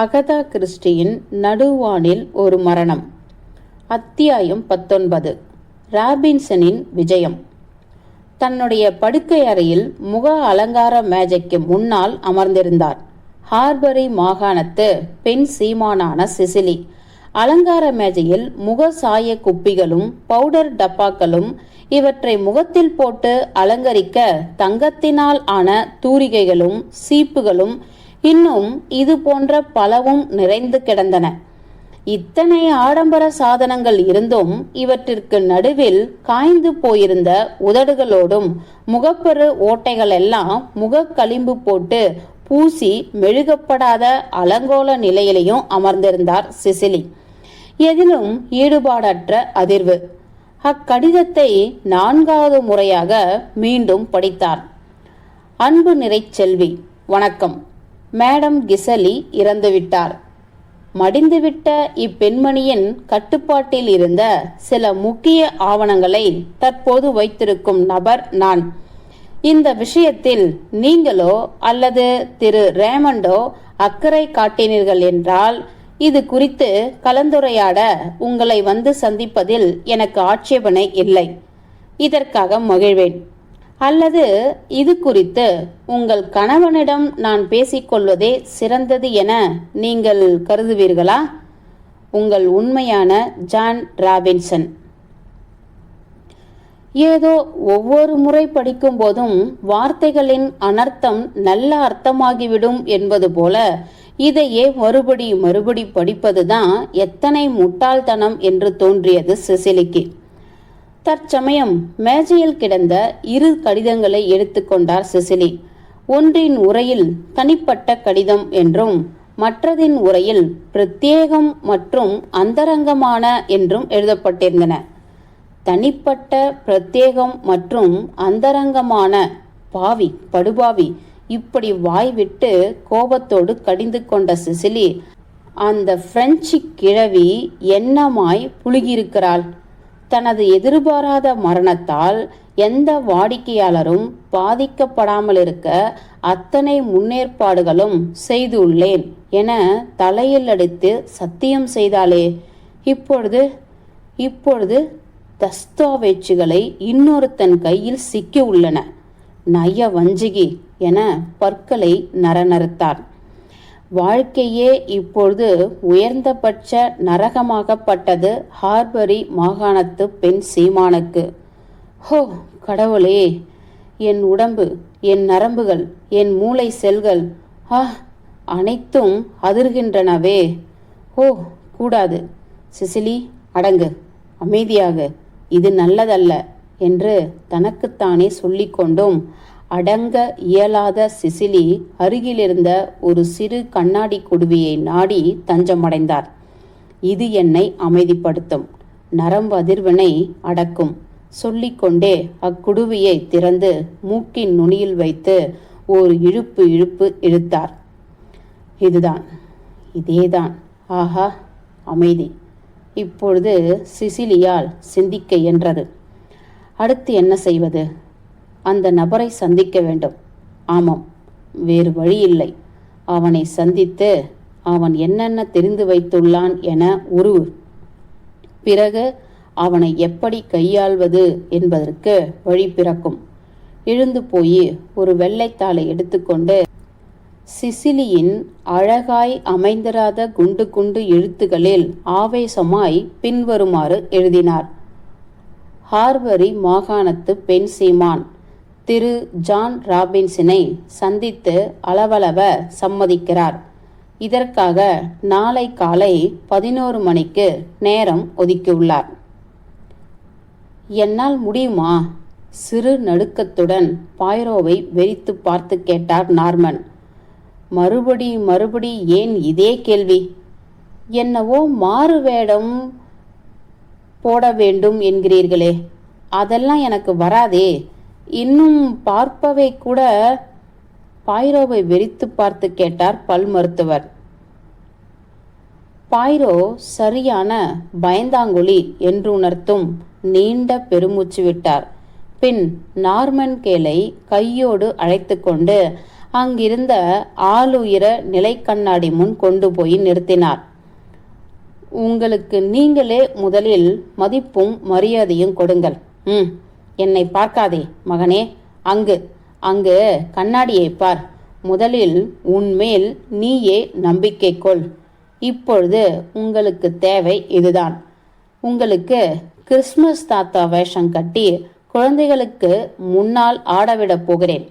Agatha கிறிஸ்டியின் நடுவானில் ஒரு மரணம். அத்தியாயம் 19. ராபின்சனின் விஜயம். தன்னுடைய படுக்கை அறையில் முக அலங்கார மேஜைக்கு முன்னால் அமர்ந்திருந்தார். ஹார்பரி மாகாணத்து பெண் சீமானான சிசிலி. அலங்கார மேஜையில் முக சாய குப்பிகளும் பவுடர் டப்பாக்களும் இவற்றை முகத்தில் போட்டு அலங்கரிக்க தங்கத்தினால் ஆன தூரிகைகளும் சீப்புகளும் இன்னும் இது போன்ற பலவும் நிறைந்து கிடந்தன. இத்தனை ஆடம்பர சாதனங்கள் இருந்தும் இவற்றிற்கு நடுவில் காய்ந்து போயிருந்த உதடுகளோடும் முகப்பரு ஓட்டைகள் எல்லாம் முகக்களிம்பு போட்டு பூசி மெழுகப்படாத அலங்கோல நிலையிலையும் அமர்ந்திருந்தார் சிசிலி. எதிலும் ஈடுபாடற்ற அதிர்வு. அக்கடிதத்தை 4வது முறையாக மீண்டும் படித்தார். அன்பு நிறை செல்வி, வணக்கம். மேடம் கிசலி இறந்துவிட்டார். மடிந்துவிட்ட இப்பெண்மணியின் கட்டுப்பாட்டில் இருந்த சில முக்கிய ஆவணங்களை தற்போது வைத்திருக்கும் நபர் நான். இந்த விஷயத்தில் நீங்களோ அல்லது திரு ரேமண்டோ அக்கறை காட்டினீர்கள் என்றால் இது குறித்து கலந்துரையாட உங்களை வந்து சந்திப்பதில் எனக்கு ஆட்சேபனை இல்லை. இதற்காக மகிழ்வேன். அல்லது இது குறித்து உங்கள் கணவனிடம் நான் பேசிக்கொள்வதே சிறந்தது என நீங்கள் கருதுவீர்களா? உங்கள் உண்மையான ஜான் ராபின்சன். ஏதோ ஒவ்வொரு முறை படிக்கும் போதும் வார்த்தைகளின் அனர்த்தம் நல்ல அர்த்தமாகிவிடும் என்பது போல இதையே மறுபடி படிப்பதுதான் எத்தனை முட்டாள்தனம் என்று தோன்றியது சிசிலிக்கு. தற்சமயம் மேஜையில் கிடந்த 2 கடிதங்களை எடுத்துக்கொண்டார் சிசிலி. ஒன்றின் உரையில் தனிப்பட்ட கடிதம் என்றும் மற்றதின் உரையில் பிரத்யேகம் மற்றும் அந்தரங்கமான என்றும் எழுதப்பட்டிருந்தன. தனிப்பட்ட, பிரத்யேகம் மற்றும் அந்தரங்கமான. பாவி, படுபாவி! இப்படி வாய்விட்டு கோபத்தோடு கடிந்து கொண்ட சிசிலி, அந்த பிரெஞ்சு கிழவி என்னமாய் புழுகியிருக்கிறாள். தனது எதிர்பாராத மரணத்தால் எந்த வாடிக்கையாளரும் பாதிக்கப்படாமல் இருக்க அத்தனை முன்னேற்பாடுகளும் செய்துள்ளேன் என தலையில் அடித்து சத்தியம் செய்தாளே. இப்பொழுது தஸ்தாவேஜுகளை இன்னொருத்தன் கையில் சிக்கி உள்ளன. நய வஞ்சிகி என பற்களை நரநறுத்தார். வாழ்க்கையே இப்பொழுது உயர்ந்தபட்ச நரகமாகப்பட்டது ஹார்பரி மாகாணத்து பெண் சீமானுக்கு. ஹோ கடவுளே! என் உடம்பு, என் நரம்புகள், என் மூளை செல்கள் அனைத்தும் அதிர்கின்றனவே. ஓ கூடாது. சிசிலி, அடங்கு, அமைதியாக, இது நல்லதல்ல என்று தனக்குத்தானே சொல்லிக்கொண்டும் அடங்க இயலாத சிசிலி அருகிலிருந்த ஒரு சிறு கண்ணாடி குடுவியை நாடி தஞ்சமடைந்தார். இது என்னை அமைதிப்படுத்தும், நரம்பு அதிர்வினை அடக்கும் சொல்லிக்கொண்டே அக்குடுவியை திறந்து மூக்கின் நுனியில் வைத்து ஒரு இழுப்பு இழுத்தார். இதேதான். ஆஹா, அமைதி. இப்பொழுது சிசிலியால் சிந்திக்க இயன்றது. அடுத்து என்ன செய்வது? அந்த நபரை சந்திக்க வேண்டும். ஆமாம், வேறு வழி இல்லை. அவனை சந்தித்து அவன் என்னென்ன தெரிந்து வைத்துள்ளான் என உருவு. பிறகு அவனை எப்படி கையாள்வது என்பதற்கு வழி பிறக்கும். எழுந்து போய் ஒரு வெள்ளைத்தாளை எடுத்துக்கொண்டு சிசிலியின் அழகாய் அமைந்திராத குண்டு எழுத்துக்களில் ஆவேசமாய் பின்வருமாறு எழுதினார். ஹார்பரி மாகாணத்து பெண் சீமான் திரு ஜான் ராபின்சனை சந்தித்து அளவளவ சம்மதிக்கிறார். இதற்காக நாளை காலை 11 மணிக்கு நேரம் ஒதுக்கியுள்ளார். என்னால் முடியுமா? சிறு நடுக்கத்துடன் பாய்ரோவை வெறித்து பார்த்து கேட்டார் நார்மன். மறுபடி ஏன் இதே கேள்வி? என்னவோ மாறு வேடம் போட வேண்டும் என்கிறீர்களே, அதெல்லாம் எனக்கு வராதே. இன்னும் பார்ப்பவை கூட. பாய்ரோவை வெறித்து பார்த்து கேட்டார் பல் மருத்துவர். பாய்ரோ சரியான பயந்தாங்குழி என்று உணர்த்தும் நீண்ட பெருமூச்சு விட்டார். பின் நார்மன் கேலை கையோடு அழைத்து கொண்டு அங்கிருந்த ஆளுயர நிலை கண்ணாடி முன் கொண்டு போய் நிறுத்தினார். உங்களுக்கு நீங்களே முதலில் மதிப்பும் மரியாதையும் கொடுங்கள். என்னை பார்க்காதே மகனே, அங்கு அங்கு கண்ணாடியை பார். முதலில் உன்மேல் நீயே நம்பிக்கை கொள். இப்பொழுது உங்களுக்கு தேவை இதுதான். உங்களுக்கு கிறிஸ்மஸ் தாத்தா வேஷம் கட்டி குழந்தைகளுக்கு முன்னால் ஆடவிடப் போகிறேன்.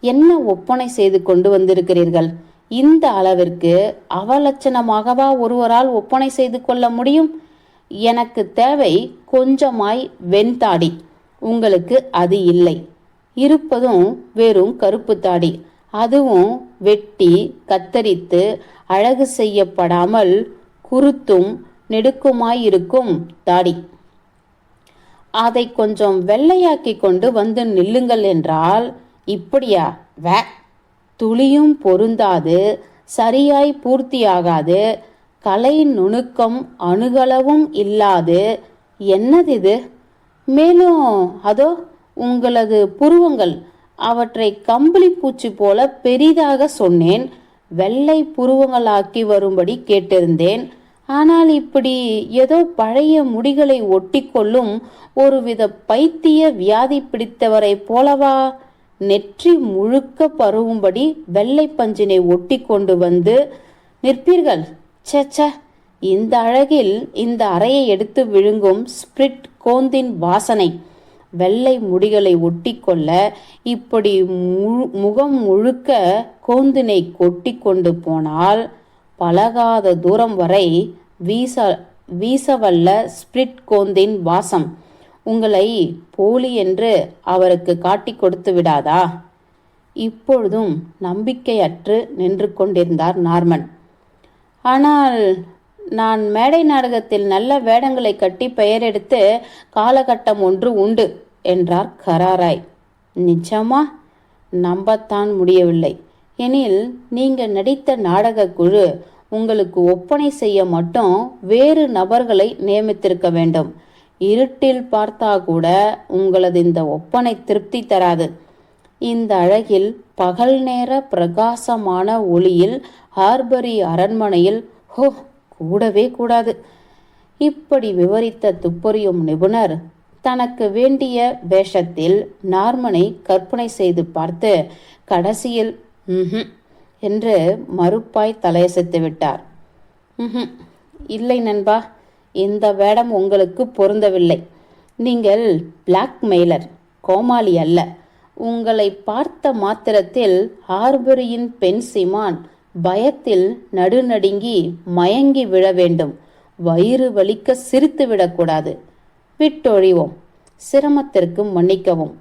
என்ன ஒப்பனை செய்து கொண்டு வந்திருக்கிறீர்கள்? இந்த அளவிற்கு அவலட்சணமாகவா ஒருவரால் ஒப்பனை செய்து கொள்ள முடியும்? எனக்கு தேவை கொஞ்சமாய் வெண்தாடி. உங்களுக்கு அது இல்லை. இருப்பதும் வெறும் கருப்பு தாடி. அதுவும் வெட்டி கத்தரித்து அழகு செய்யப்படாமல் குருத்தும் நெடுக்குமாயிருக்கும் தாடி. அதை கொஞ்சம் வெள்ளையாக்கி கொண்டு வந்து நில்லுங்கள் என்றால் இப்படியா? துளியும் பொருந்தாது, சரியாய் பூர்த்தியாகாது, கலை நுணுக்கம் அணுகளவும் இல்லாது என்னதிது? மேலும் அதோ உங்களது புருவங்கள், அவற்றை கம்பளி பூச்சி போல பெரிதாக சொன்னேன். வெள்ளை புருவங்களாக்கி வரும்படி கேட்டிருந்தேன். ஆனால் இப்படி ஏதோ பழைய முடிகளை ஒட்டி கொள்ளும் ஒருவித பைத்திய வியாதி பிடித்தவரை போலவா? நெற்றி முழுக்க பருவும்படி வெள்ளை பஞ்சினை ஒட்டி கொண்டு வந்து நிற்பீர்கள். சேச்ச, இந்த அழகில் இந்த அறையை எடுத்து விழுங்கும் ஸ்பிரிட் கோந்தின் வாசனை. வெள்ளை முடிகளை ஒட்டி கொள்ள இப்படி முகம் முழுக்க கோந்தினை கொட்டி கொண்டு போனால் பழகாத தூரம் வரை வீசவல்ல ஸ்பிரிட் கோந்தின் வாசம் உங்களை போலி என்று அவருக்கு காட்டி கொடுத்து விடாதா? இப்பொழுதும் நம்பிக்கையற்று நின்று கொண்டிருந்தார் நார்மன். ஆனால் நான் மேடை நாடகத்தில் நல்ல வேடங்களை கட்டி பெயர் எடுத்து காலகட்டம் ஒன்று உண்டு என்றார் கராராய். நிஜமா? நம்பத்தான் முடியவில்லை. எனில் நீங்கள் நடித்த நாடக குழு உங்களுக்கு ஒப்பனை செய்ய மட்டும் வேறு நபர்களை நியமித்திருக்க வேண்டும். இருட்டில் பார்த்தா கூட உங்களது இந்த ஒப்பனை திருப்தி தராது. இந்த அழகில் பகல் நேர பிரகாசமான ஒளியில் ஹார்பரி அரண்மனையில் கூடவே கூடாது. இப்படி விவரித்த துப்பறியும் நிபுணர் தனக்கு வேண்டிய வேஷத்தில் நார்மனை கற்பனை செய்து பார்த்து கடைசியில் என்று மறுப்பாய் தலையசைத்து விட்டார். இல்லை நண்பா, இந்த வேடம் உங்களுக்கு பொருந்தவில்லை. நீங்கள் பிளாக்மெயிலர், கோமாளி அல்ல. உங்களை பார்த்த மாத்திரத்தில் ஹார்பரியின் பெண் சிமான் பயத்தில் நடுநடுங்கி மயங்கி விழ வேண்டும். வயிறு வலிக்க சிரித்து விடக்கூடாது. விட்டொழிவோம். சிரமத்திற்கு மன்னிக்கவும்.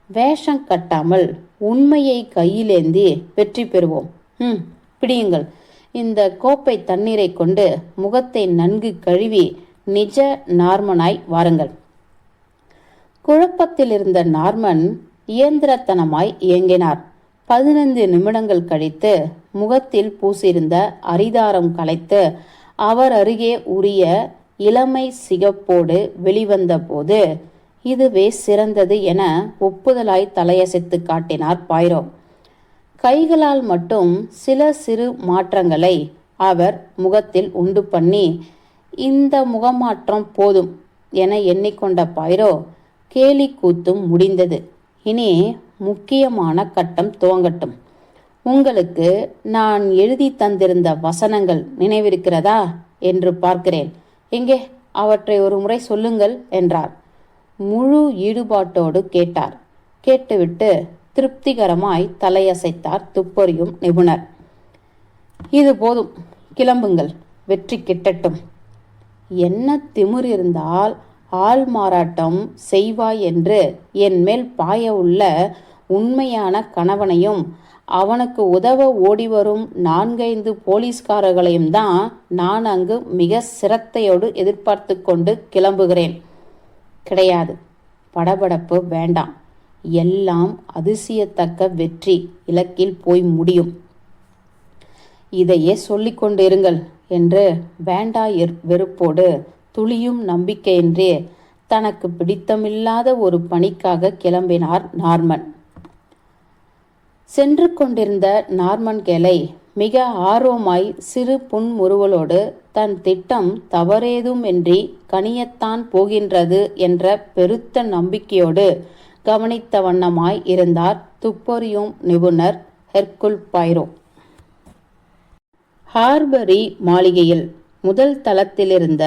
வேஷம் கட்டாமல் உண்மையை கையிலேந்தி வெற்றி பெறுவோம். பிடியுங்கள். இந்த கோப்பை தண்ணீரை கொண்டு முகத்தை நன்கு கழுவி நிஜ நார்மனாய் வாருங்கள். குழப்பத்தில் இருந்த நார்மன் இயந்திரத்தனமாய் இயங்கினார். 15 நிமிடங்கள் கழித்து முகத்தில் பூசியிருந்த அரிதாரம் கலைத்து அவர் அருகே உரிய இளமை சிகப்போடு வெளிவந்த போது இதுவே சிறந்தது என ஒப்புதலாய் தலையசைத்து காட்டினார் பாய்ரோ. கைகளால் மட்டும் சில சிறு மாற்றங்களை அவர் முகத்தில் உண்டு பண்ணி இந்த முகமாற்றம் போதும் என எண்ணிக்கொண்ட பாய்ரோ கேலி கூத்தும் முடிந்தது. இனி முக்கியமான கட்டம் துவங்கட்டும். உங்களுக்கு நான் எழுதி தந்திருந்த வசனங்கள் நினைவிருக்கிறதா என்று பார்க்கிறேன். எங்கே அவற்றை ஒரு முறை சொல்லுங்கள் என்றார். முழு ஈடுபாட்டோடு கேட்டார். கேட்டுவிட்டு திருப்திகரமாய் தலையசைத்தார் துப்பறியும் நிபுணர். இது போதும், கிளம்புங்கள். வெற்றி கிட்டட்டும். என்ன திமிர் இருந்தால் ஆள் மாறாட்டம் செய்வாய் என்று என் மேல் பாய உள்ள உண்மையான கணவனையும் அவனுக்கு உதவ ஓடிவரும் 4-5 போலீஸ்காரர்களையும் தான் நான் அங்கு மிக சிரத்தையோடு எதிர்பார்த்து கொண்டு கிளம்புகிறேன். கிடையாது, படபடப்பு வேண்டாம். எல்லாம் அதிசயத்தக்க வெற்றி இலக்கில் போய் முடியும். இதையே சொல்லிக் கொண்டிருங்கள் என்று வேண்டா வெறுப்போடு துளியும் நம்பிக்கையின்றி தனக்கு பிடித்தமில்லாத ஒரு பணிக்காக கிளம்பினார் நார்மன். சென்று கொண்டிருந்த நார்மன் கேலை மிக ஆர்வமாய் சிறு புன்முறுவலோடு தன் திட்டம் தவறேதுமின்றி கனியத்தான் போகின்றது என்ற பெருத்த நம்பிக்கையோடு கவனித்த வண்ணமாய் இருந்தார் துப்பறியும் நிபுணர் ஹெர்குல் பாய்ரோ. ஹார்பரி மாளிகையில் முதல் தளத்திலிருந்த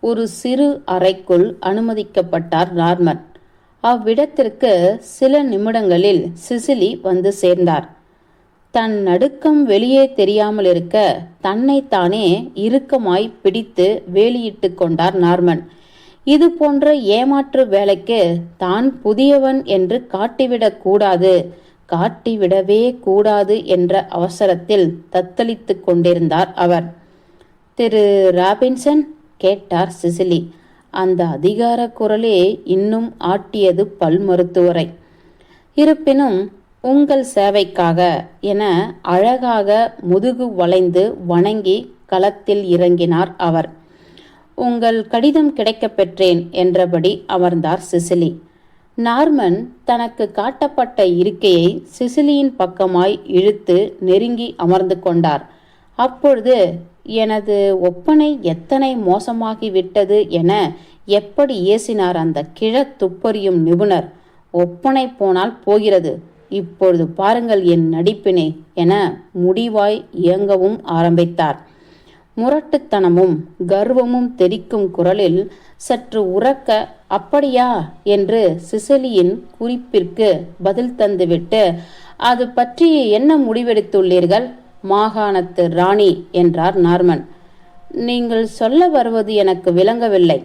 ஒரு சிறு அறைக்குள் அனுமதிக்கப்பட்டார் நார்மன். அவ்விடத்திற்கு சில நிமிடங்களில் சிசிலி வந்து சேர்ந்தார். தன் நடுக்கம் வெளியே தெரியாமல் இருக்க தன்னைத்தானே இறுக்கமாய் பிடித்து வேலியிட்டு கொண்டார் நார்மன். இது போன்ற ஏமாற்று வேலைக்கு தான் புதியவன் என்று காட்டிவிடவே கூடாது என்ற அவசரத்தில் தத்தளித்து கொண்டிருந்தார் அவர். திரு ராபின்சன், கேட்டார் சிசிலி. அந்த அதிகார குரலே இன்னும் ஆட்டியது பல் மருத்துவரை. இருப்பினும் உங்கள் சேவைக்காக என அழகாக முதுகு வளைந்து வணங்கி களத்தில் இறங்கினார் அவர். உங்கள் கடிதம் கிடைக்கப் பெற்றேன் என்றபடி அமர்ந்தார் சிசிலி. நார்மன் தனக்கு காட்டப்பட்ட இருக்கையை சிசிலியின் பக்கமாய் இழுத்து நெருங்கி அமர்ந்து கொண்டார். அப்பொழுது எனது ஒப்பனை எத்தனை மோசமாகிவிட்டது என எப்படி ஏசினார் அந்த கிழ துப்பறியும் நிபுணர். ஒப்பனை போனால் போகிறது, இப்பொழுது பாருங்கள் என் நடிப்பினை என முடிவாய் இயங்கவும் ஆரம்பித்தார். முரட்டுத்தனமும் கர்வமும் தெரிக்கும் குரலில் சற்று உரக்க அப்படியா என்று சிசிலியின் குறிப்பிற்கு பதில் தந்துவிட்டு, அது பற்றி என்ன முடிவெடுத்துள்ளீர்கள் மாகாணத்து ராணி என்றார் நார்மன். நீங்கள் சொல்ல வருவது எனக்கு விளங்கவில்லை.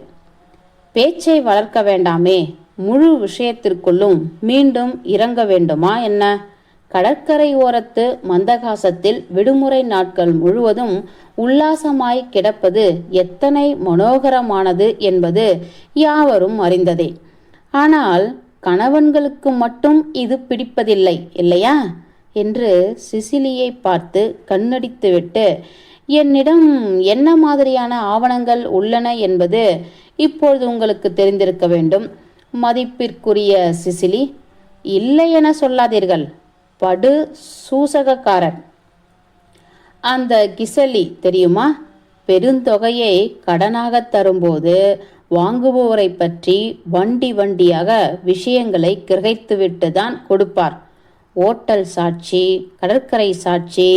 பேச்சை வளர்க்க வேண்டாமே, முழு விஷயத்திற்குள்ளும் மீண்டும் இறங்க வேண்டுமா என்ன? கடற்கரை ஓரத்து மந்தகாசத்தில் விடுமுறை நாட்கள் முழுவதும் உல்லாசமாய் கிடப்பது எத்தனை மனோகரமானது என்பது யாவரும் அறிந்ததே. ஆனால் கணவன்களுக்கு மட்டும் இது பிடிப்பதில்லை இல்லையா என்று சிசிலியை பார்த்து கண்ணடித்துவிட்டு, என்னிடம் என்ன மாதிரியான ஆவணங்கள் உள்ளன என்பது இப்பொழுது உங்களுக்கு தெரிந்திருக்க வேண்டும். மதிப்பிற்குரிய சிசிலி, இல்லை என சொல்லாதீர்கள். படு சூசகக்காரன் அந்த கிசலி தெரியுமா? பெருந்தொகையை கடனாக தரும்போது வாங்குபவரை பற்றி வண்டியாக விஷயங்களை கிரகித்துவிட்டு தான் கொடுப்பார். ஓட்டல் சாட்சி, கடற்கரை சாட்சி.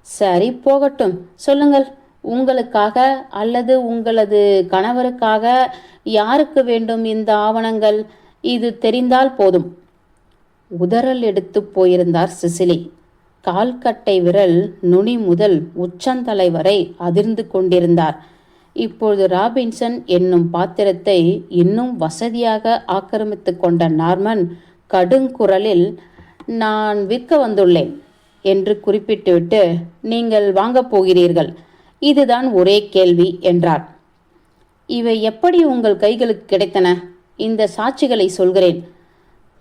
சரி, போகட்டும். சொல்லுங்கள், உங்களுக்காக அல்லது உங்களது கணவருக்காக யாருக்கு வேண்டும் இந்த ஆவணங்கள்? இது தெரிந்தால் போதும். உதறல் எடுத்து போயிருந்தார் சிசிலி. கால்கட்டை விரல் நுனி முதல் உச்சந்தலை வரை அதிர்ந்து கொண்டிருந்தார். இப்பொழுது ராபின்சன் என்னும் பாத்திரத்தை இன்னும் வசதியாக ஆக்கிரமித்து கொண்ட நார்மன் கடுங்குரலில், நான் விற்க வந்துள்ளேன் என்று குறிப்பிட்டுவிட்டு, நீங்கள் வாங்கப் போகிறீர்கள், இதுதான் ஒரே கேள்வி என்றார். இவை எப்படி உங்கள் கைகளுக்கு கிடைத்தன? இந்த சாட்சிகளை சொல்கிறேன்.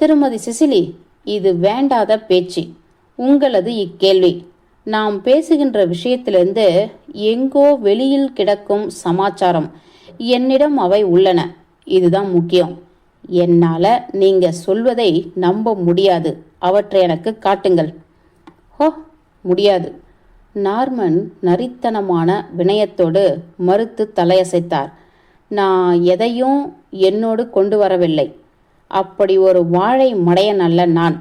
திருமதி சிசிலி, இது வேண்டாத பேச்சு. உங்களது இக்கேள்வி நாம் பேசுகின்ற விஷயத்திலிருந்து எங்கோ வெளியில் கிடக்கும் சமாச்சாரம். என்னிடம் அவை உள்ளன. இதுதான் முக்கியம். என்னால் நீங்க சொல்வதை நம்ப முடியாது. அவற்றை எனக்கு காட்டுங்கள். ஹோ, முடியாது. நார்மன் நரித்தனமான வினயத்தோடு மறுத்து தலையசைத்தார். நான் எதையும் என்னோடு கொண்டு வரவில்லை. அப்படி ஒரு வாழை மடையன் அல்ல நான்.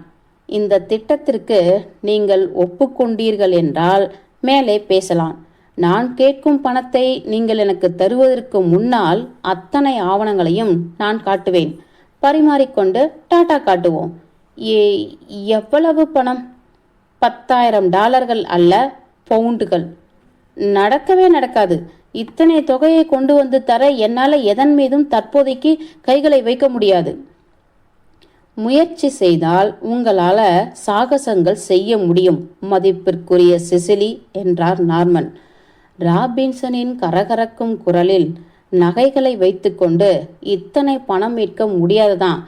இந்த திட்டத்திற்கு நீங்கள் ஒப்புக்கொண்டீர்கள் என்றால் மேலே பேசலாம். நான் கேட்கும் பணத்தை நீங்கள் எனக்கு தருவதற்கு முன்னால் அத்தனை ஆவணங்களையும் நான் காட்டுவேன். பரிமாறிக்கொண்டு டாட்டா காட்டுவோம். எவ்வளவு பணம்? $10,000 அல்ல, பவுண்டுகள். நடக்கவே நடக்காது. இத்தனை தொகையை கொண்டு வந்து தர என்னால் எதன் மீதும் தற்போதைக்கு கைகளை வைக்க முடியாது. முயற்சி செய்தால் உங்களால் சாகசங்கள் செய்ய முடியும் மதிப்பிற்குரிய சிசிலி என்றார் நார்மன். ராபின்சனின் கரகரக்கும் குரலில், நகைகளை வைத்துக்கொண்டு இத்தனை பணம் மீட்க முடியாதுதான்.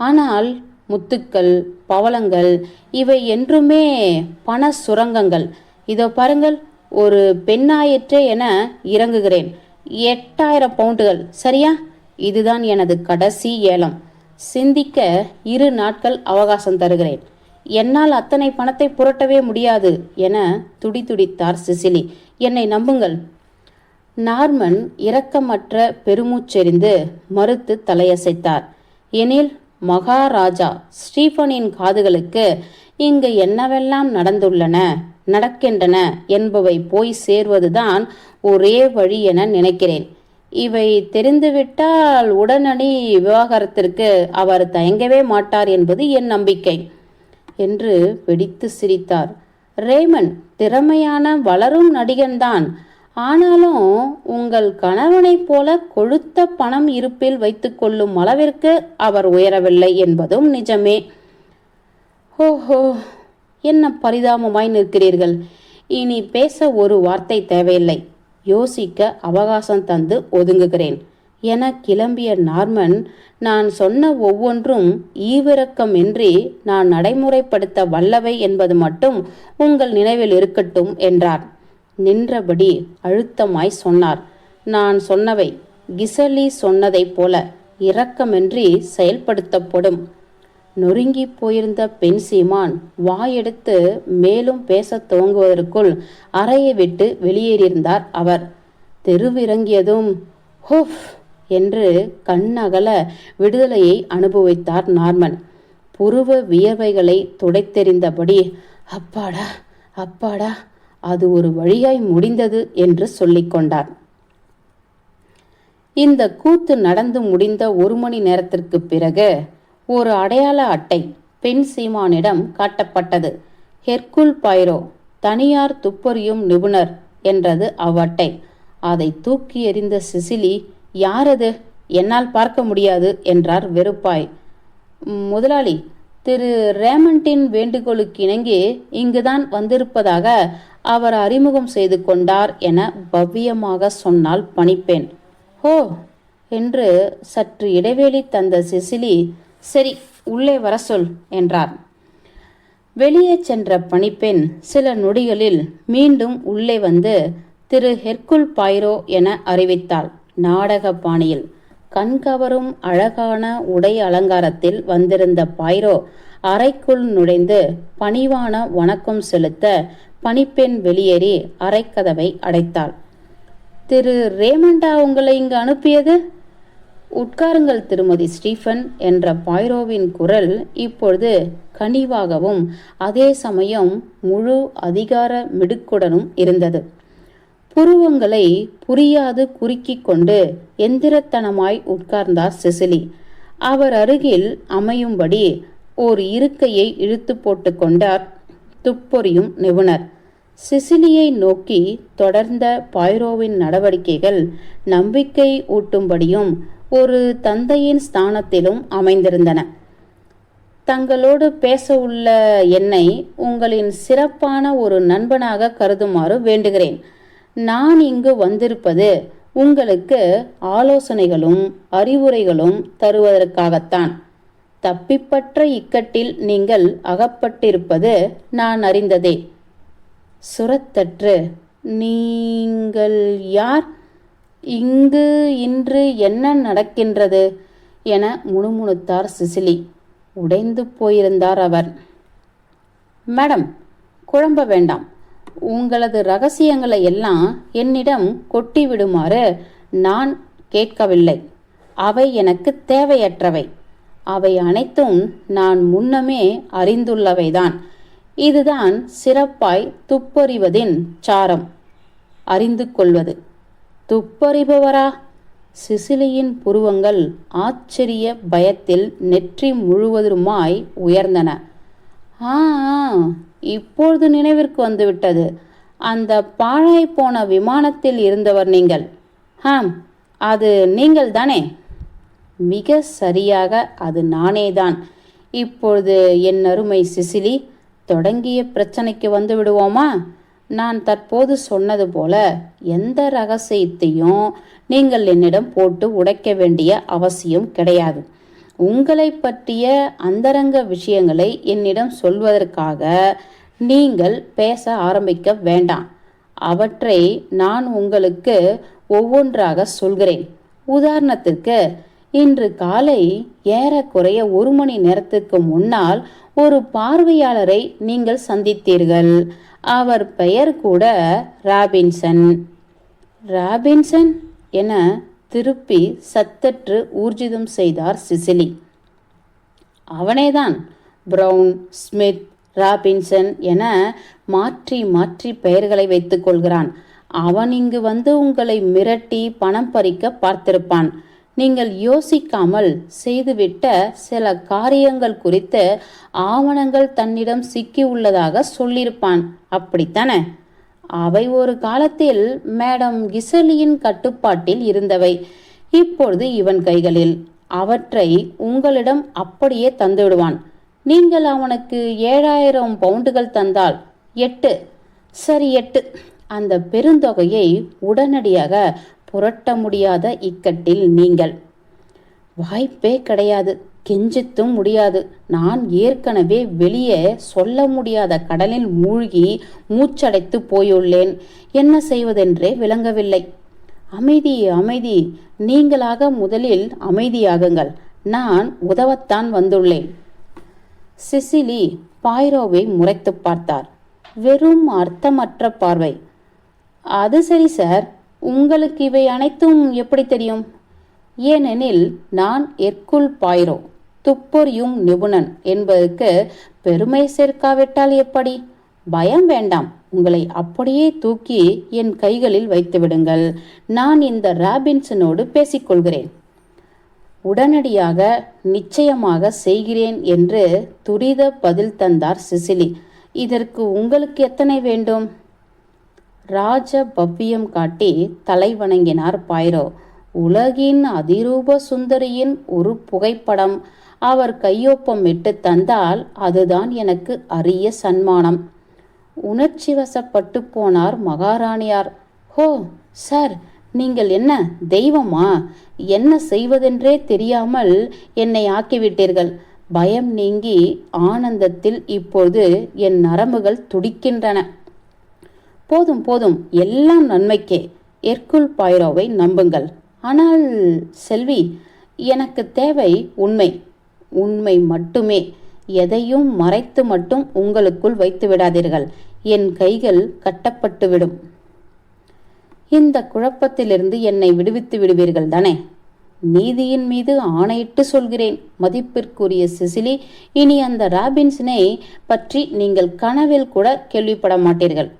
ஆனால் முத்துக்கள், பவளங்கள் இவை என்றுமே பண சுரங்கங்கள். இதோ பாருங்கள், ஒரு பெண்ணாயிற்றே என இறங்குகிறேன். 8,000 பவுண்டுகள். சரியா? இதுதான் எனது கடைசி ஏலம். சிந்திக்க 2 நாட்கள் அவகாசம் தருகிறேன். என்னால் அத்தனை பணத்தை புரட்டவே முடியாது என துடிதுடித்தார் சிசிலி. என்னை நம்புங்கள். நார்மன் இரக்கமற்ற பெருமூச்செறிந்து மறுத்து தலையசைத்தார். எனில் மகாராஜா ஸ்டீஃபனின் காதுகளுக்கு இங்கு என்னவெல்லாம் நடந்துள்ளன, நடக்கின்றன என்பவை போய் சேர்வதுதான் ஒரே வழி என நினைக்கிறேன். இவை தெரிந்துவிட்டால் உடனடி விவாகரத்திற்கு அவர் தயங்கவே மாட்டார் என்பது என் நம்பிக்கை என்று வெடித்து சிரித்தார். ரேமன் திறமையான வளரும் நடிகன்தான். ஆனாலும் உங்கள் கணவனைப் போல கொழுத்த பணம் இருப்பில் வைத்துக் கொள்ளும் அளவிற்கு அவர் உயரவில்லை என்பதும் நிஜமே. ஓஹோ, என்ன பரிதாபமாய் நிற்கிறீர்கள். இனி பேச ஒரு வார்த்தை தேவையில்லை. யோசிக்க அவகாசம் தந்து ஒதுங்குகிறேன் என கிளம்பிய நார்மன், நான் சொன்ன ஒவ்வொன்றும் ஈவிரக்கமின்றி நான் நடைமுறைப்படுத்த வல்லவை என்பது மட்டும் உங்கள் நினைவில் இருக்கட்டும் என்றார். நின்றபடி அழுத்தமாய் சொன்னார். நான் சொன்னவை கிசலி சொன்னதைப் போல இரக்கமின்றி செயல்படுத்தப்படும். நொறுங்கி போயிருந்த பெண் சீமான் வாயெடுத்து மேலும் பேசத் துவங்குவதற்குள் அறையை விட்டு வெளியேறியிருந்தார் அவர். தெருவிறங்கியதும் ஹோஃப் என்று கண்ணகல விடுதலையை அனுபவித்தார் நார்மன். புருவ வியர்வைகளை துடைத்தெறிந்தபடி அப்பாடா அப்பாடா, அது ஒரு வழியாய் முடிந்தது என்று சொல்லிக்கொண்டார். இந்த கூத்து நடந்து முடிந்த 1 மணி நேரத்திற்கு பிறகு ஒரு அடையாள அட்டை பெண் சீமானிடம் காட்டப்பட்டது. ஹெர்குல் பாய்ரோ, தனியார் துப்பறியும் நிபுணர் என்றது அவ்வட்டை. அதை தூக்கி எறிந்த சிசிலி, யாரது, என்னால் பார்க்க முடியாது என்றார் வெறுப்பாய். முதலாளி, திரு ரேமண்டின் வேண்டுகோளுக்கு இணங்கி இங்குதான் வந்திருப்பதாக அவர் அறிமுகம் செய்து கொண்டார் என பவ்யமாக சொன்னால் பணிப்பேன். ஓ என்று சற்று இடைவெளி தந்த சிசிலி, சரி உள்ளே வர சொல் என்றார். வெளியே சென்ற பணிப்பெண் சில நொடிகளில் மீண்டும் உள்ளே வந்து திரு ஹெர்குல் பாய்ரோ என அறிவித்தாள். நாடக பாணியில் கண்கவரும் அழகான உடை அலங்காரத்தில் வந்திருந்த பாய்ரோ அறைக்குள் நுழைந்து பணிவான வணக்கம் செலுத்த பணிப்பெண் வெளியேறி அறைக்கதவை அடைத்தாள். திரு ரேமண்டா உங்களை இங்கு அனுப்பியது? உட்காருங்கள் திருமதி ஸ்டீஃபன் என்ற பாய்ரோவின் குரல் இப்பொழுது கனிவாகவும் அதே சமயம் முழு அதிகார மிடுக்குடனும் இருந்தது. புருவங்களை புரியாது குறுக்கிக் கொண்டு எந்திரத்தனமாய் உட்கார்ந்தார் சிசிலி. அவர் அருகில் அமையும்படி ஓர் இருக்கையை இழுத்து போட்டு கொண்டார் துப்பொறியும் நிபுணர். சிசிலியை நோக்கி தொடர்ந்த பாய்ரோவின் நடவடிக்கைகள் நம்பிக்கை ஊட்டும்படியும் ஒரு தந்தையின் ஸ்தானத்திலும் அமைந்திருந்தன. தங்களோடு பேச உள்ள என்னை உங்களின் சிறப்பான ஒரு நண்பனாக கருதுமாறு வேண்டுகிறேன். நான் இங்கு வந்திருப்பது உங்களுக்கு ஆலோசனைகளும் அறிவுரைகளும் தருவதற்காகத்தான். தப்பிப்பற்ற இக்கட்டில் நீங்கள் அகப்பட்டிருப்பது நான் அறிந்ததே. சுரத்தற்று, நீங்கள் யார்? இங்கு இன்று என்ன நடக்கின்றது என முணுமுணுத்தார் சிசிலி. உடைந்து போயிருந்தார் அவர். மேடம், குழம்ப வேண்டாம். உங்களது ரகசியங்களை எல்லாம் என்னிடம் கொட்டிவிடுமாறு நான் கேட்கவில்லை. அவை எனக்கு தேவையற்றவை. அவை அனைத்தும் நான் முன்னமே அறிந்துள்ளவைதான். இதுதான் சிறப்பாய் துப்பறிவதின் சாரம், அறிந்து கொள்வது. துப்பறிபவரா? சிசிலியின் புருவங்கள் ஆச்சரிய பயத்தில் நெற்றி முழுவதுமாய் உயர்ந்தன. இப்பொழுது நினைவிற்கு வந்துவிட்டது. அந்த பாழாய் போன விமானத்தில் இருந்தவர் நீங்கள். அது நீங்கள் தானே? மிக சரியாக, அது நானேதான். இப்பொழுது என் அருமை சிசிலி, தொடங்கிய பிரச்சனைக்கு வந்து விடுவோமா? நான் தற்போது சொன்னது போல எந்த ரகசியத்தையும் நீங்கள் என்னிடம் போட்டு உடைக்க வேண்டிய அவசியம் கிடையாது. உங்களை பற்றிய அந்தரங்க விஷயங்களை என்னிடம் சொல்வதற்காக நீங்கள் பேச ஆரம்பிக்க வேண்டாம். அவற்றை நான் உங்களுக்கு ஒவ்வொன்றாக சொல்கிறேன். உதாரணத்திற்கு, இன்று காலை ஏறக்குறைய 1 மணி நேரத்துக்கு முன்னால் ஒரு பார்வையாளரை நீங்கள் சந்தித்தீர்கள். அவர் பெயர் கூட ராபின்சன். ராபின்சன் என திருப்பி சத்தற்று ஊர்ஜிதம் செய்தார் சிசிலி. அவனேதான். பிரவுன், ஸ்மித், ராபின்சன் என மாற்றி மாற்றி பெயர்களை வைத்துக் கொள்கிறான். அவன் இங்கு வந்து உங்களை மிரட்டி பணம் பறிக்க பார்த்திருப்பான். நீங்கள் யோசிக்காமல் செய்துவிட்ட சில காரியங்கள் குறித்து ஆவணங்கள் தன்னிடம் சிக்கி உள்ளதாக சொல்லியிருப்பான். அப்படித்தானே? அவை ஒரு காலத்தில் மேடம் கிசலியின் கட்டுப்பாட்டில் இருந்தவை. இப்பொழுது இவன் கைகளில். அவற்றை உங்களிடம் அப்படியே தந்துவிடுவான். நீங்கள் அவனுக்கு 7000 பவுண்டுகள் தந்தால் 8, சரி 8, அந்த பெருந்தொகையை உடனடியாக புரட்ட முடியாத இக்கட்டில் நீங்கள். வாய்ப்பே கிடையாது, கெஞ்சித்தும் முடியாது. நான் ஏற்கனவே வெளியே சொல்ல முடியாத கடலில் மூழ்கி மூச்சடைத்து போயுள்ளேன். என்ன செய்வதென்றே விளங்கவில்லை. அமைதி, அமைதி. நீங்களாக முதலில் அமைதியாகுங்கள். நான் உதவத்தான் வந்துள்ளேன். சிசிலி பாய்ரோவை முறைத்து பார்த்தார். வெறும் அர்த்தமற்ற பார்வை. அது சரி சார், உங்களுக்கு இவை அனைத்தும் எப்படி தெரியும்? ஏனெனில் நான் எர்குல் பாய்ரோ, துப்பறியும் நிபுணன் என்பதற்கு பெருமை சேர்க்காவிட்டால் எப்படி? பயம் வேண்டாம். உங்களை அப்படியே தூக்கி என் கைகளில் வைத்து விடுங்கள். நான் இந்த ராபின்சனோடு பேசிக்கொள்கிறேன். உடனடியாக, நிச்சயமாக செய்கிறேன் என்று துரித பதில் தந்தார் சிசிலி. இதற்கு உங்களுக்கு எத்தனை வேண்டும்? ராஜ பவ்யம் காட்டி தலை வணங்கினார் பாய்ரோ. உலகின் அதிரூப சுந்தரியின் ஒரு புகைப்படம் அவர் கையொப்பம் இட்டு தந்தால் அதுதான் எனக்கு அரிய சன்மானம். உணர்ச்சி வசப்பட்டு போனார் மகாராணியார். ஹோ சார், நீங்கள் என்ன தெய்வமா? என்ன செய்வதென்றே தெரியாமல் என்னை ஆக்கிவிட்டீர்கள். பயம் நீங்கி ஆனந்தத்தில் இப்போது என் நரம்புகள் துடிக்கின்றன. போதும் போதும், எல்லாம் நன்மைக்கே. எர்குல் பாய்ரோவை நம்புங்கள். ஆனால் செல்வி, எனக்கு தேவை உண்மை. உண்மை மட்டுமே. எதையும் மறைத்து மட்டும் உங்களுக்குள் வைத்து விடாதீர்கள். என் கைகள் கட்டப்பட்டுவிடும். இந்த குழப்பத்திலிருந்து என்னை விடுவித்து விடுவீர்கள் தானே? நீதியின் மீது ஆணையிட்டு சொல்கிறேன் மதிப்பிற்குரிய சிசிலி, இனி அந்த ராபின்சனை பற்றி நீங்கள் கனவில் கூட கேள்விப்பட மாட்டீர்கள்.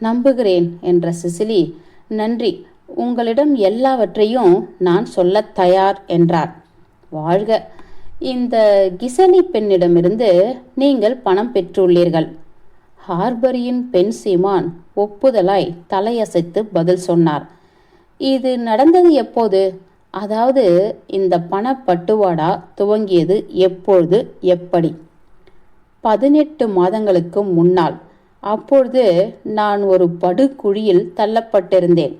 நம்புகிறேன் என்ற சிசிலி. நன்றி, உங்களிடம் எல்லாவற்றையும் நான் சொல்ல தயார் என்றார். வாழ்க. இந்த கிசலி பெண்ணிடமிருந்து நீங்கள் பணம் பெற்றுள்ளீர்கள். ஹார்பரியின் பெண் சீமான் ஒப்புதலாய் தலையசைத்து பதில் சொன்னார். இது நடந்தது எப்போது? அதாவது இந்த பணப்பட்டுவாடா துவங்கியது எப்பொழுது, எப்படி? 18 மாதங்களுக்கு முன்னால். அப்பொழுது நான் ஒரு படுகுழியில் தள்ளப்பட்டிருந்தேன்.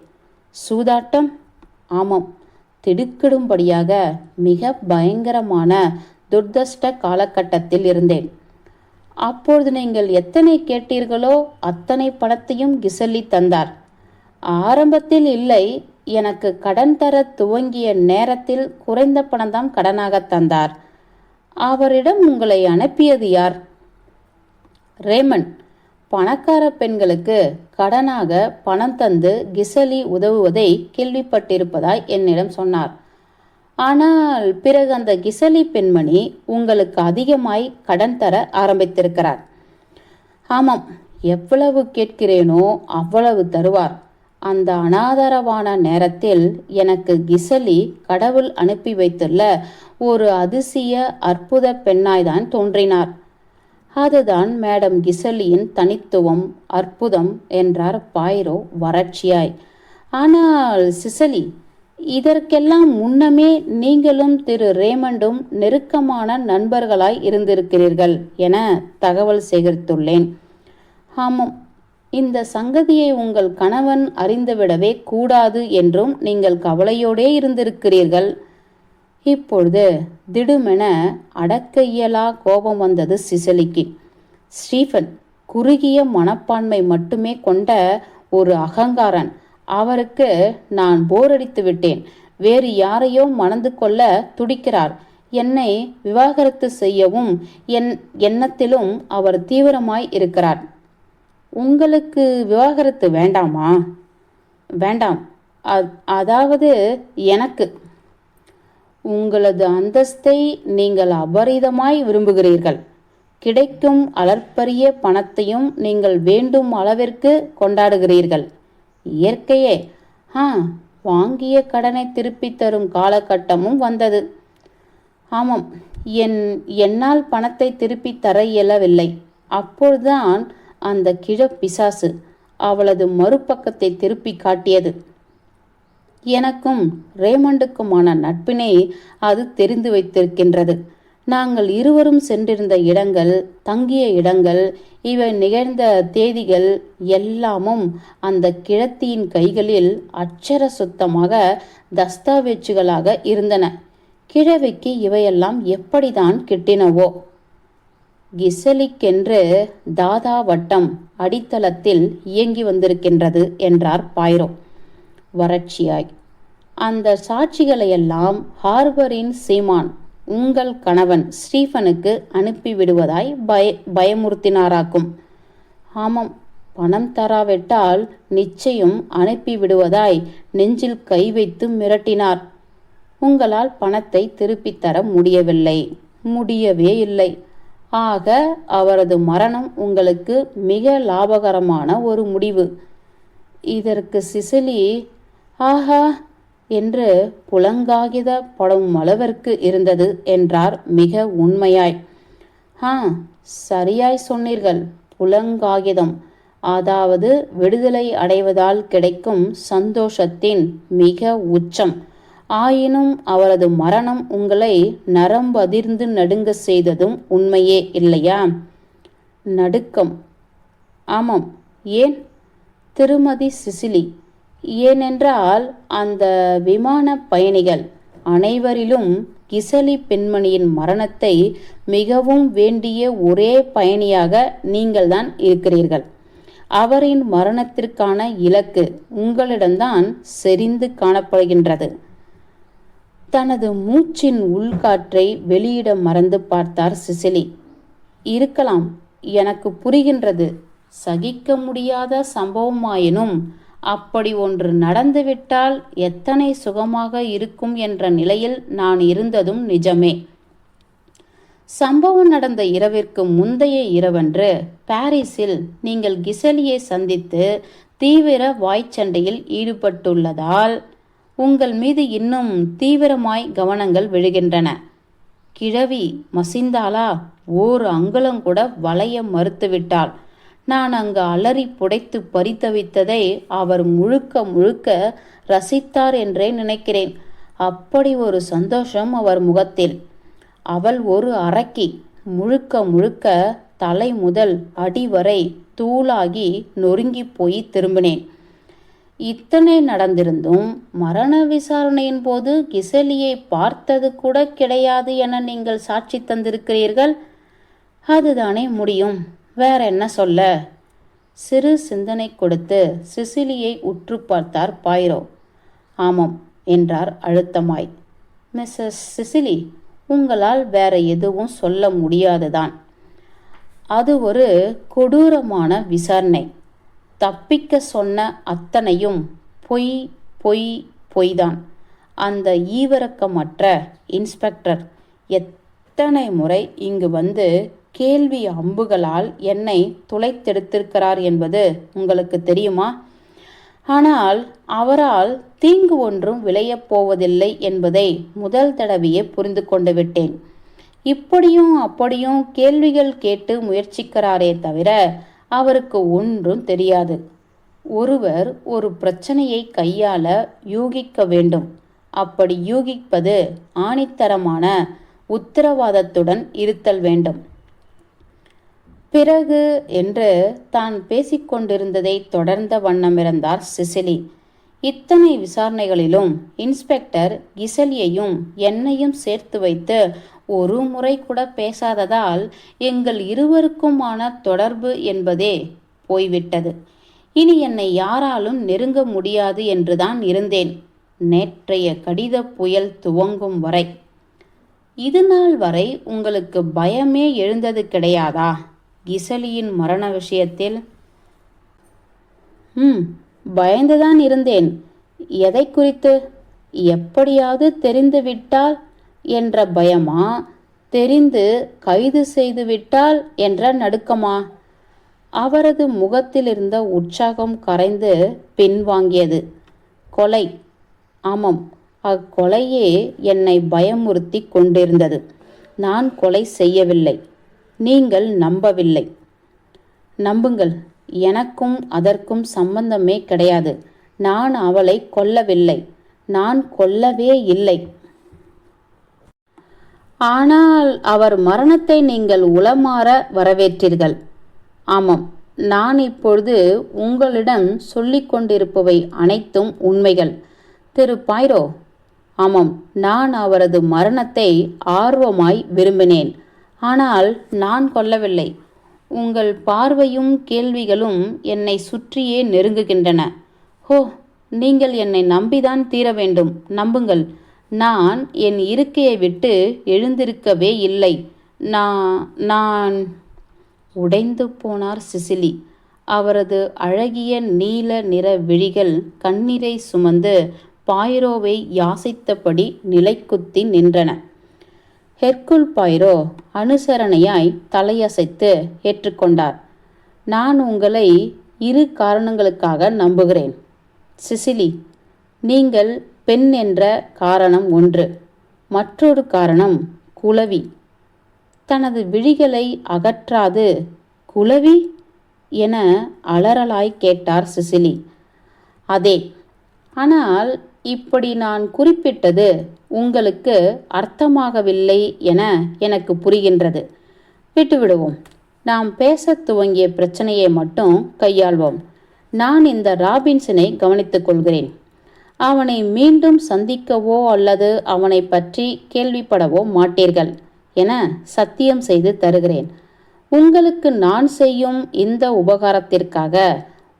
சூதாட்டம்? ஆமாம். திடுக்கிடும்படியாக மிக பயங்கரமான துர்தஷ்ட காலகட்டத்தில் இருந்தேன். அப்பொழுது நீங்கள் எத்தனை கேட்டீர்களோ அத்தனை பணத்தையும் கிசலி தந்தார். ஆரம்பத்தில் இல்லை, எனக்கு கடன் தர துவங்கிய நேரத்தில் குறைந்த பணம்தான் கடனாக தந்தார். அவரிடம் உங்களை அனுப்பியது யார்? ரேமன். பணக்கார பெண்களுக்கு கடனாக பணம் தந்து கிசலி உதவுவதை கேள்விப்பட்டிருப்பதாய் என்னிடம் சொன்னார். ஆனால் பிறகு அந்த கிசலி பெண்மணி உங்களுக்கு அதிகமாய் கடன் தர ஆரம்பித்திருக்கிறார். ஆமாம், எவ்வளவு கேட்கிறேனோ அவ்வளவு தருவார். அந்த அனாதரவான நேரத்தில் எனக்கு கிசலி கடவுள் அனுப்பி வைத்துள்ள ஒரு அதிசய அற்புத பெண்ணாய்தான் தோன்றினார். அதுதான் மேடம் கிசலியின் தனித்துவம், அற்புதம் என்றார் பாய்ரோ வறட்சியாய். ஆனால் சிசிலி, இதற்கெல்லாம் முன்னமே நீங்களும் திரு ரேமண்டும் நெருக்கமான நண்பர்களாய் இருந்திருக்கிறீர்கள் என தகவல் சேகரித்துள்ளேன். ஆமாம், இந்த சங்கதியை உங்கள் கணவன் அறிந்துவிடவே கூடாது என்றும் நீங்கள் கவலையோடே இருந்திருக்கிறீர்கள். இப்பொழுது திடுமென அடக்க இயலா கோபம் வந்தது சிசிலிக்கு. ஸ்டீஃபன் குறுகிய மனப்பான்மை மட்டுமே கொண்ட ஒரு அகங்காரன். அவருக்கு நான் போரடித்து விட்டேன். வேறு யாரையோ மணந்து கொள்ள துடிக்கிறார். என்னை விவாகரத்து செய்யவும் என் எண்ணத்திலும் அவர் தீவிரமாய் இருக்கிறார். உங்களுக்கு விவாகரத்து வேண்டாமா? வேண்டாம். அதாவது எனக்கு. உங்களது அந்தஸ்தை நீங்கள் அபரிதமாய் விரும்புகிறீர்கள். கிடைக்கும் அளப்பரிய பணத்தையும் நீங்கள் வேண்டும் அளவிற்கு கொண்டாடுகிறீர்கள். இயற்கையே. வாங்கிய கடனை திருப்பி தரும் காலகட்டமும் வந்தது. ஆமாம், என்னால் பணத்தை திருப்பி தர இயலவில்லை. அப்பொழுதுதான் அந்த பிசாசு அவளது மறுபக்கத்தை திருப்பி காட்டியது. எனக்கும் ரேமண்டுக்குமான நட்பினை அது தெரிந்து வைத்திருக்கின்றது. நாங்கள் இருவரும் சென்றிருந்த இடங்கள், தங்கிய இடங்கள், இவை நிகழ்ந்த தேதிகள் எல்லாமும் அந்த கிழத்தியின் கைகளில் அட்சர சுத்தமாக தஸ்தாவேஜுகளாக இருந்தன. கிழவிக்கு இவையெல்லாம் எப்படிதான் கிட்டினவோ? கிசலிக்கென்று தாதா வட்டம் அடித்தளத்தில் இயங்கி வந்திருக்கின்றது என்றார் பாய்ரோ வறட்சியாய். அந்த சாட்சிகளையெல்லாம் ஹார்பரின் சீமான் உங்கள் கணவன் ஸ்டீஃபனுக்கு அனுப்பிவிடுவதாய் பயமுறுத்தினாராக்கும். ஆமாம், பணம் தராவிட்டால் நிச்சயம் அனுப்பிவிடுவதாய் நெஞ்சில் கை வைத்து மிரட்டினார். உங்களால் பணத்தை திருப்பித் தர முடியவே இல்லை. ஆக அவரது மரணம் உங்களுக்கு மிக லாபகரமான ஒரு முடிவு. இதற்கு சிசிலி ஆஹா என்று புலங்காகித படும் அளவிற்கு இருந்தது என்றார் மிக உண்மையாய். சரியாய் சொன்னீர்கள். புலங்காகிதம், அதாவது விடுதலை அடைவதால் கிடைக்கும் சந்தோஷத்தின் மிக உச்சம். ஆயினும் அவரது மரணம் உங்களை நரம்பதிர்ந்து நடுங்க செய்ததும் உண்மையே இல்லையா? நடுக்கம். ஆமாம். ஏன்? திருமதி சிசிலி, ஏனென்றால் அந்த விமான பயணிகள் அனைவரிலும் கிசலி பெண்மணியின் மரணத்தை மிகவும் வேண்டிய ஒரே பயணியாக நீங்கள்தான் இருக்கிறீர்கள். அவரின் மரணத்திற்கான இலக்கு உங்களிடம்தான் செறிந்து காணப்படுகின்றது. தனது மூச்சின் உள்காற்றை வெளியிட மறந்து பார்த்தார் சிசிலி. இருக்கலாம், எனக்கு புரிகின்றது. சகிக்க முடியாத சம்பவமாயினும் அப்படி ஒன்று நடந்துவிட்டால் எத்தனை சுகமாக இருக்கும் என்ற நிலையில் நான் இருந்ததும் நிஜமே. சம்பவம் நடந்த இரவிற்கு முந்தைய இரவன்று பாரிஸில் நீங்கள் கிசலியை சந்தித்து தீவிர வாய்ச்சண்டையில் ஈடுபட்டுள்ளதால் உங்கள் மீது இன்னும் தீவிரமாய் கவனங்கள் விழுகின்றன. கிழவி மசிந்தாளா? ஓர் அங்குலங்கூட வளைய மறுத்துவிட்டாள். நான் அங்கு அலறி புடைத்து பறித்தவித்ததை அவர் முழுக்க ரசித்தார் என்றே நினைக்கிறேன். அப்படி ஒரு சந்தோஷம் அவர் முகத்தில். அவள் ஒரு அரக்கி. முழுக்க தலை முதல் அடிவரை தூளாகி நொறுங்கி போய் திரும்பினேன். இத்தனை நடந்திருந்தும் மரண விசாரணையின் போது கிசலியை பார்த்தது கூட கிடையாது என நீங்கள் சாட்சி தந்திருக்கிறீர்கள். அதுதானே முடியும், வேற என்ன சொல்ல? சிறு சிந்தனை கொடுத்து சிசிலியை உற்று பார்த்தார் பாய்ரோ. ஆமாம் என்றார் அழுத்தமாய். மிஸ்ஸஸ் சிசிலி, உங்களால் வேற எதுவும் சொல்ல முடியாதுதான். அது ஒரு கொடூரமான விசாரணை. தப்பிக்க சொன்ன அத்தனையும் பொய்தான். அந்த ஈவிரக்கமற்ற இன்ஸ்பெக்டர் எத்தனை முறை இங்கு வந்து கேள்வி அம்புகளால் என்னை துளைத்தெடுத்திருக்கிறார் என்பது உங்களுக்கு தெரியுமா? ஆனால் அவரால் தீங்கு ஒன்றும் விளையப் போவதில்லை என்பதை முதல் தடவையே புரிந்து கொண்டு விட்டேன். இப்படியும் அப்படியும் கேள்விகள் கேட்டு முயற்சிக்கிறாரே தவிர அவருக்கு ஒன்றும் தெரியாது. ஒருவர் ஒரு பிரச்சனையை கையாள யூகிக்க வேண்டும். அப்படி யூகிப்பது ஆணித்தரமான உத்தரவாதத்துடன் இருத்தல் வேண்டும். பிறகு என்று தான் பேசிக்கொண்டிருந்ததை தொடர்ந்த வண்ணமிருந்தார் சிசிலி. இத்தனை விசாரணைகளிலும் இன்ஸ்பெக்டர் கிசலியையும் என்னையும் சேர்த்து வைத்து ஒரு முறை கூட பேசாததால் எங்கள் இருவருக்குமான தொடர்பு என்பதே போய்விட்டது. இனி என்னை யாராலும் நெருங்க முடியாது என்றுதான் இருந்தேன். நேற்றைய கடித புயல் துவங்கும் வரை. இது நாள் வரை உங்களுக்கு பயமே எழுந்தது கிடையாதா கிசலியின் மரண விஷயத்தில்? பயந்துதான் இருந்தேன். எதை குறித்து? எப்படியாவது தெரிந்துவிட்டால் என்ற பயமா, தெரிந்து கைது செய்து விட்டால் என்ற நடுக்கமா? அவரது முகத்தில் இருந்த உற்சாகம் கரைந்து பின்வாங்கியது. கொலை. ஆமாம், அக்கொலையே என்னை பயமுறுத்தி கொண்டிருந்தது. நான் கொலை செய்யவில்லை. நீங்கள் நம்பவில்லை. நம்புங்கள், எனக்கும் அதற்கும் சம்பந்தமே கிடையாது. நான் அவளை கொல்லவில்லை. நான் கொல்லவே இல்லை. ஆனால் அவர் மரணத்தை நீங்கள் உளமாற வரவேற்றீர்கள். ஆமாம், நான் இப்பொழுது உங்களிடம் சொல்லிக் கொண்டிருப்பவை அனைத்தும் உண்மைகள். திரு பாய்ரோ, ஆமாம், நான் அவரது மரணத்தை ஆர்வமாய் விரும்பினேன். ஆனால் நான் கொல்லவில்லை. உங்கள் பார்வையும் கேள்விகளும் என்னை சுற்றியே நெருங்குகின்றன. ஹோ, நீங்கள் என்னை நம்பிதான் தீர வேண்டும். நம்புங்கள், நான் என் இருக்கையை விட்டு எழுந்திருக்கவே இல்லை. நான் உடைந்து போனார் சிசிலி. அவரது அழகிய நீல நிற விழிகள் கண்ணீரை சுமந்து பாய்ரோவை யாசித்தபடி நிலைக்குத்தி நின்றன. ஹெர்குல் பாய்ரோ அனுசரணையாய் தலையசைத்து ஏற்றுக்கொண்டார். நான் உங்களை 2 காரணங்களுக்காக நம்புகிறேன். சிசிலி, நீங்கள் பெண் என்ற காரணம் ஒன்று. மற்றொரு காரணம் குளவி. தனது விழிகளை அகற்றாது, குளவி என அலறலாய் கேட்டார் சிசிலி. அதே. ஆனால் இப்படி நான் குறிப்பிட்டது உங்களுக்கு அர்த்தமாகவில்லை என எனக்கு புரிகின்றது. விட்டுவிடுவோம். நாம் பேசத் துவங்கிய பிரச்சனையை மட்டும் கையாள்வோம். நான் இந்த ராபின்சனை கவனித்துக் கொள்கிறேன். அவனை மீண்டும் சந்திக்கவோ அல்லது அவனை பற்றி கேள்விப்படவோ மாட்டீர்கள் என சத்தியம் செய்து தருகிறேன். உங்களுக்கு நான் செய்யும் இந்த உபகாரத்திற்காக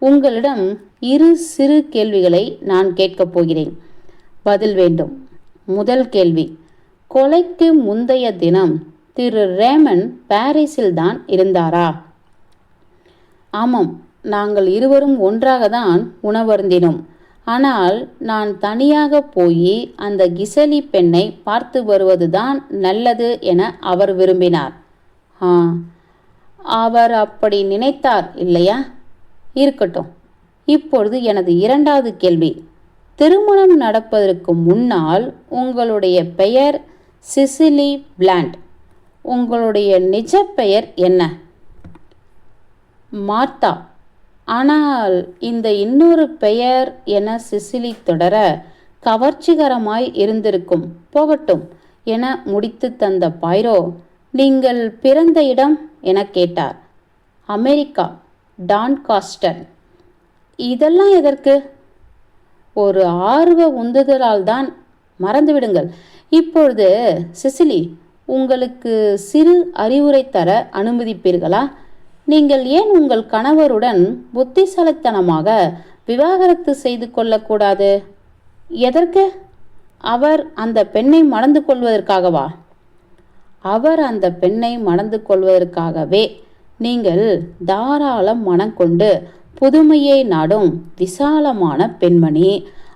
உங்களிடம் 2 சிறு கேள்விகளை நான் கேட்கப் போகிறேன். பதில் வேண்டும். முதல் கேள்வி, கொலைக்கு முந்தைய தினம் திரு ரேமன் பாரிஸில்தான் இருந்தாரா? ஆமாம், நாங்கள் இருவரும் ஒன்றாகத்தான் உணவருந்தினோம். ஆனால் நான் தனியாக போய் அந்த கிசலி பெண்ணை பார்த்து வருவதுதான் நல்லது என அவர் விரும்பினார். அவர் அப்படி நினைத்தார் இல்லையா? இருக்கட்டும். இப்பொழுது எனது 2வது கேள்வி. திருமணம் நடப்பதற்கு முன்னால் உங்களுடைய பெயர் சிசிலி பிளாண்ட். உங்களுடைய நிஜ பெயர் என்ன? மார்த்தா. ஆனால் இந்த இன்னொரு பெயர் என சிசிலி தொடர கவர்ச்சிகரமாய் இருந்திருக்கும். போகட்டும் என முடித்து தந்த பாய்ரோ, நீங்கள் பிறந்த இடம் என கேட்டார். America, Doncaster. இதெல்லாம் எதற்கு? ஒரு ஆர்வ உந்துதலால் தான். மறந்துவிடுங்கள். இப்பொழுது சிசிலி, உங்களுக்கு சிறு அறிவுரை தர அனுமதிப்பீர்களா? நீங்கள் ஏன் உங்கள் கணவருடன் புத்திசாலித்தனமாக விவாகரத்து செய்து கொள்ளக்கூடாது? எதற்கு? அவர் அந்த பெண்ணை மணந்து கொள்வதற்காகவா? அவர் அந்த பெண்ணை மணந்து கொள்வதற்காகவே. நீங்கள் தாராள மனம் கொண்டு புதுமையை நாடும் விசாலமான பெண்மணி.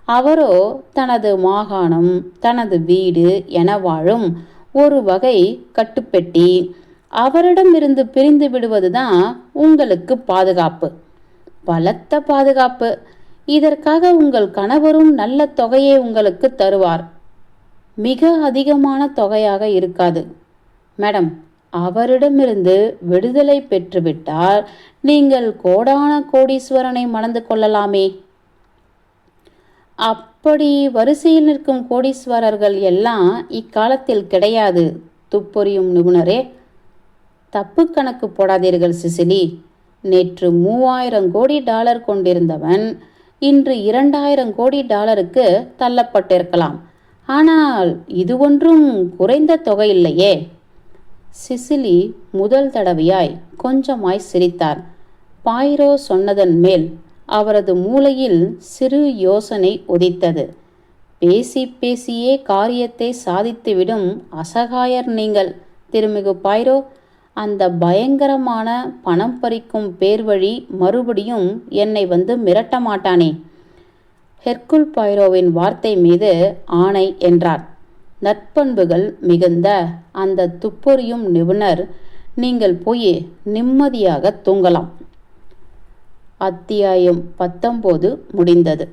அவரோ தனது மாகாணம், தனது வீடு என வாழும் ஒரு வகை கட்டுப்பெட்டி. அவரிடமிருந்து பிரிந்து விடுவதுதான் உங்களுக்கு பாதுகாப்பு, பலத்த பாதுகாப்பு. இதற்காக உங்கள் கணவரும் நல்ல தொகையை உங்களுக்கு தருவார். மிக அதிகமான தொகையாக இருக்காது மேடம். அவரிடமிருந்து விடுதலை பெற்றுவிட்டால் நீங்கள் கோடான கோடீஸ்வரனை மணந்து கொள்ளலாமே. அப்படி வரிசையில் நிற்கும் கோடீஸ்வரர்கள் எல்லாம் இக்காலத்தில் கிடையாது துப்பொறியும் நிபுணரே. தப்பு கணக்கு போடாதீர்கள் சிசிலி. நேற்று 3000 கோடி டாலர் கொண்டிருந்தவன் இன்று 2000 கோடி டாலருக்கு தள்ளப்பட்டிருக்கலாம். ஆனால் இது ஒன்றும் குறைந்த தொகை இல்லையே. சிசிலி முதல் தடவையாய் கொஞ்சமாய் சிரித்தார். பாய்ரோ சொன்னதன் மேல் அவரது மூளையில் சிறு யோசனை உதித்தது. பேசி பேசியே காரியத்தை சாதித்துவிடும் அசகாயர் நீங்கள் திருமிகு பைரோ. அந்த பயங்கரமான பணம் பறிக்கும் பேர் வழி மறுபடியும் என்னை வந்து மிரட்ட மாட்டானே? ஹெர்குல் பைரோவின் வார்த்தை மீது ஆணை என்றார். நற்பண்புகள் மிகுந்த அந்த துப்பொறியும் நிபுணர், நீங்கள் போய் நிம்மதியாக தூங்கலாம். அத்தியாயம் 19 முடிந்தது.